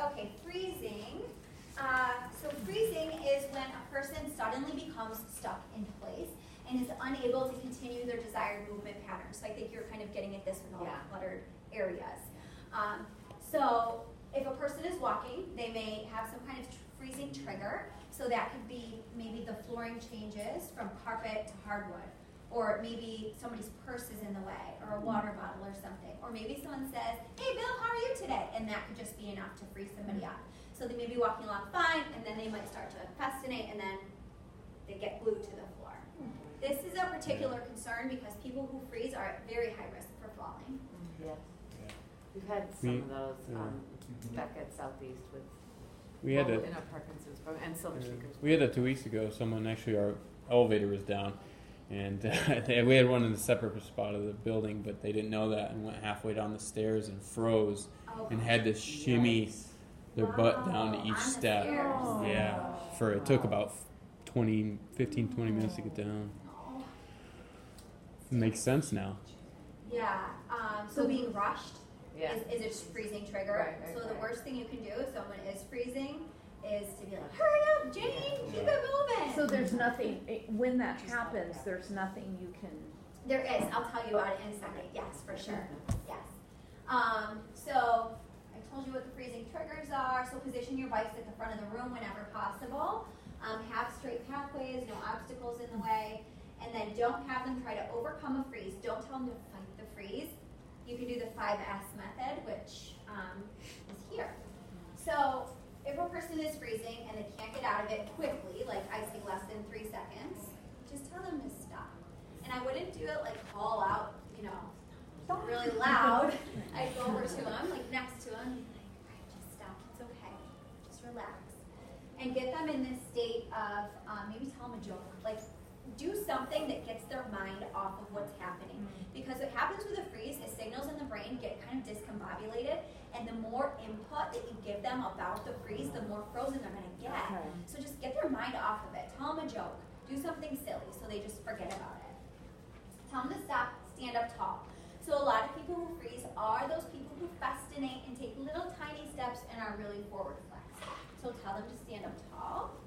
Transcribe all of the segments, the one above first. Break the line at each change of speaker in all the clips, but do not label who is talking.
Okay, freezing. So freezing is when a person suddenly becomes stuck in place and is unable to continue their desired movement patterns. So I think you're kind of getting at this with all the cluttered areas. So if a person is walking, they may have some kind of freezing trigger. So that could be maybe the flooring changes from carpet to hardwood, or maybe somebody's purse is in the way, or a water bottle or something. Or maybe someone says, hey Bill, how are you today? And that could just be enough to freeze somebody up. So they may be walking along fine, and then they might start to festinate, and then they get glued to the floor. This is a particular concern because people who freeze are at very high risk for falling.
Yes. We've had some of those back at Southeast with in our Parkinson's program and Silver Seekers.
We had that 2 weeks ago. Someone actually, our elevator was down, and we had one in a separate spot of the building, but they didn't know that and went halfway down the stairs and froze and had to shimmy their butt down to each step. Yeah, it took about 15, 20 minutes to get down. It makes sense now.
Yeah, so being rushed is a freezing trigger. So the worst thing you can do if someone is freezing is to be like, hurry up, Jane, keep it moving.
So there's nothing, when that happens, there's nothing you can...
There is, I'll tell you about it in a second. Yes, for sure, yes. So I told you what the freezing triggers are. So position your bikes at the front of the room whenever possible. Have straight pathways, no obstacles in the way. And then don't have them try to overcome a freeze. Don't tell them to fight the freeze. You can do the 5S method, which is here. So if a person is freezing and they can't get out of it quickly, like I say less than 3 seconds, just tell them to stop. And I wouldn't do it like call out, really loud. I'd go over to them, like next to them, and be like, all right, just stop, it's okay, just relax. And get them in this state of, maybe tell them a joke, like do something that gets their mind off of what's happening. Because what happens with a freeze is signals in the brain get kind of discombobulated, and the more input that you give them about the freeze, the more frozen they're going to get. So just get their mind off of it. Tell them a joke. Do something silly so they just forget about it. Tell them to stop, stand up tall. So a lot of people who freeze are those people who festinate and take little tiny steps and are really forward flexed. So tell them to stand up tall.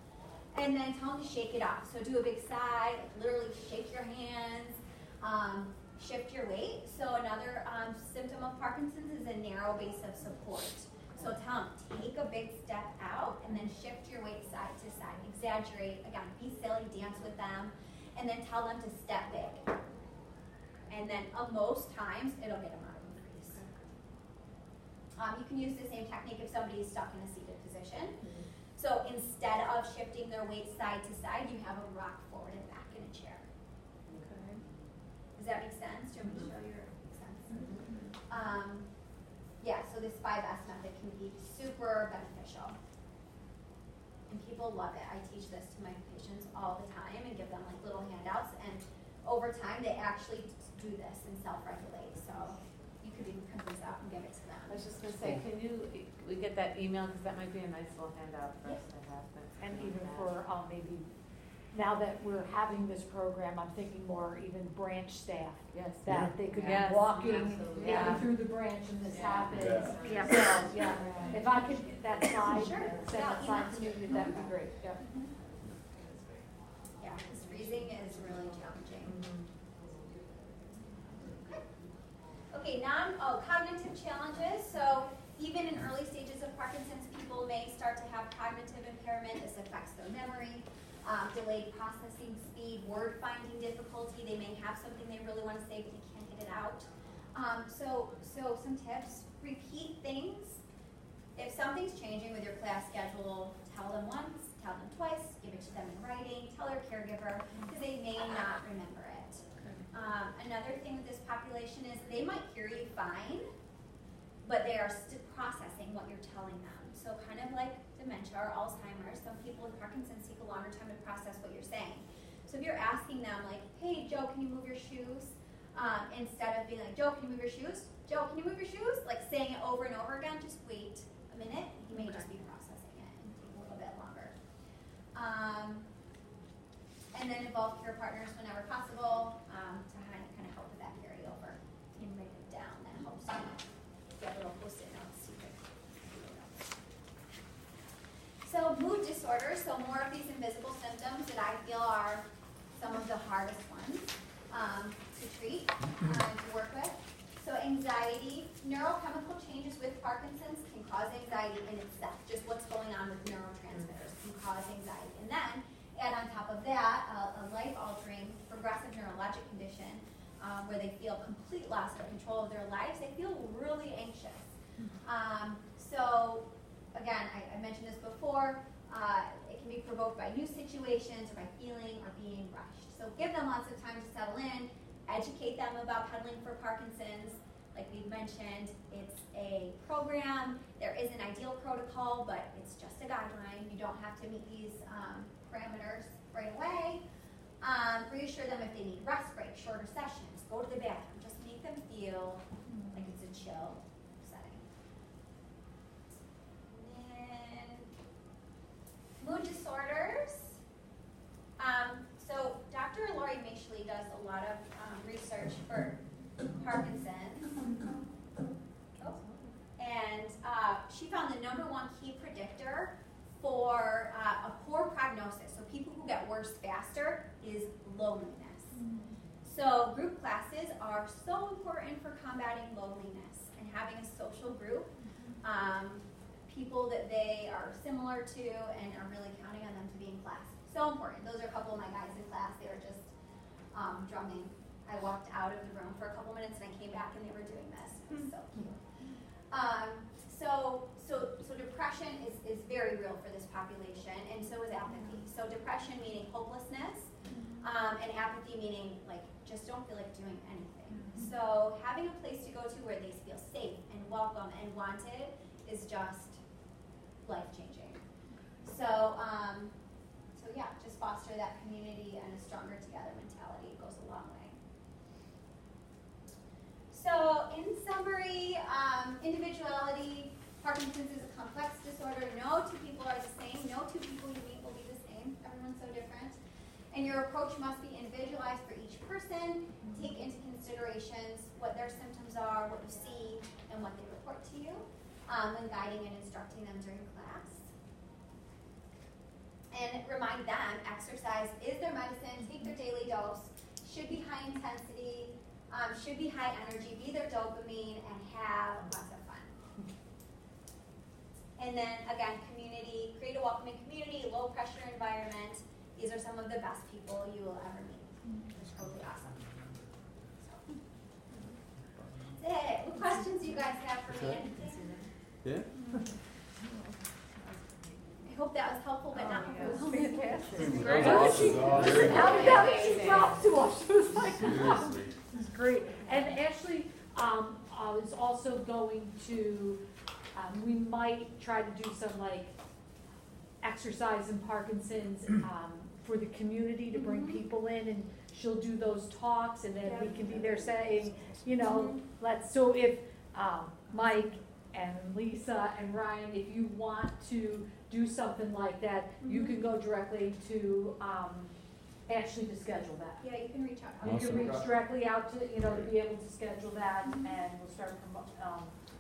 And then tell them to shake it off. So do a big sigh, like literally shake your hands, shift your weight. So another symptom of Parkinson's is a narrow base of support. So tell them, take a big step out and then shift your weight side to side. Exaggerate, again, be silly, dance with them, and then tell them to step big. And then most times, it'll get them out of the freeze. You can use the same technique if somebody is stuck in a seated position. So instead of shifting their weight side to side, you have them rock forward and back in a chair.
Okay.
Does that make sense? Do you want me to show you sense? Yeah, so this 5S method can be super beneficial. And people love it. I teach this to my patients all the time and give them like little handouts. And over time, they actually do this and self-regulate. So you could even print this out and give it to them.
I was just going to say, can we get that email, because that might be a nice little handout for us to have.
And even for maybe, now that we're having this program, I'm thinking more even branch staff.
Yes.
That they could be
Yes,
walking
absolutely.
through the branch and this happens.
Yeah.
So, yeah, if I could get that slide,
Sure.
send that slide to me, that would be great. Yeah.
Yeah, because freezing is really challenging. Okay, cognitive challenges. So even in early stages of Parkinson's, people may start to have cognitive impairment. This affects their memory, delayed processing speed, word finding difficulty. They may have something they really want to say, but they can't get it out. So some tips: repeat things. If something's changing with your class schedule, tell them once, tell them twice, give it to them in writing, tell their caregiver, because they may not remember it. Another thing with this population is they might hear you fine, but they are still processing what you're telling them. So kind of like dementia or Alzheimer's, some people with Parkinson's take a longer time to process what you're saying. So if you're asking them like, hey, Joe, can you move your shoes? Instead of being like, Joe, can you move your shoes? Joe, can you move your shoes? Like saying it over and over again, just wait a minute. He may just be processing it and take a little bit longer. And then involve care partners whenever possible to kind of help with that carryover. You can write it down. That helps you get a little post-it notes. disorders, so more of these invisible symptoms that I feel are some of the hardest ones to treat and to work with. So anxiety, neurochemical changes with Parkinson's can cause anxiety in itself. Just what's going on with neurotransmitters can cause anxiety. And then, add on top of that, a life-altering progressive neurologic condition where they feel complete loss of control of their lives. They feel really anxious. So, again, I mentioned this before, it can be provoked by new situations or by feeling or being rushed. So give them lots of time to settle in, educate them about pedaling for Parkinson's. Like we've mentioned, it's a program. There is an ideal protocol, but it's just a guideline. You don't have to meet these parameters right away. Reassure them if they need rest breaks, shorter sessions, go to the bathroom. Just make them feel like it's a chill setting. And then mood disorders. So Dr. Lori Mashley does a lot of research for Parkinson's. And she found the #1 key predictor for a poor prognosis, so people who get worse faster, is loneliness. So group classes are so important for combating loneliness and having a social group, people that they are similar to and are really counting on them to be in class. So important. Those are a couple of my guys in class. They were just drumming. I walked out of the room for a couple minutes and I came back and they were doing this. It was so cute. So depression is very real for this population, and so is apathy. So depression meaning hopelessness, and apathy meaning like just don't feel like doing anything. So having a place to go to where they feel safe and welcome and wanted is just life-changing. So yeah, just foster that community and a stronger together mentality. It goes a long way. So in summary, individuality, Parkinson's is a complex disorder. No two people are the same. No two people you meet will be the same. Everyone's so different. And your approach must be individualized for each person. Take into considerations what their symptoms are, what you see, and what they report to you when guiding and instructing them during class. And remind them, exercise is their medicine. Take their daily dose. Should be high intensity. Should be high energy. Be their dopamine and have lots of fun. And then again, community. Create a welcoming community. Low pressure environment. These are some of the best people you will ever meet. It's totally awesome. So, that's it. What questions do you guys have for me? Anything?
Yeah.
I hope that was helpful, but not helpful.
Fantastic.
That was awesome.
How did she drop to us? She was like,
Seriously.
this is great. And Ashley is also going to, we might try to do some like exercise in Parkinson's for the community to bring people in, and she'll do those talks, and then we can be there saying, you know, so if Mike and Lisa and Ryan, if you want to do something like that, you can go directly to Ashley to schedule that.
Yeah, you can reach out.
You can reach directly out to, to be able to schedule that, and we'll start from,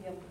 be able to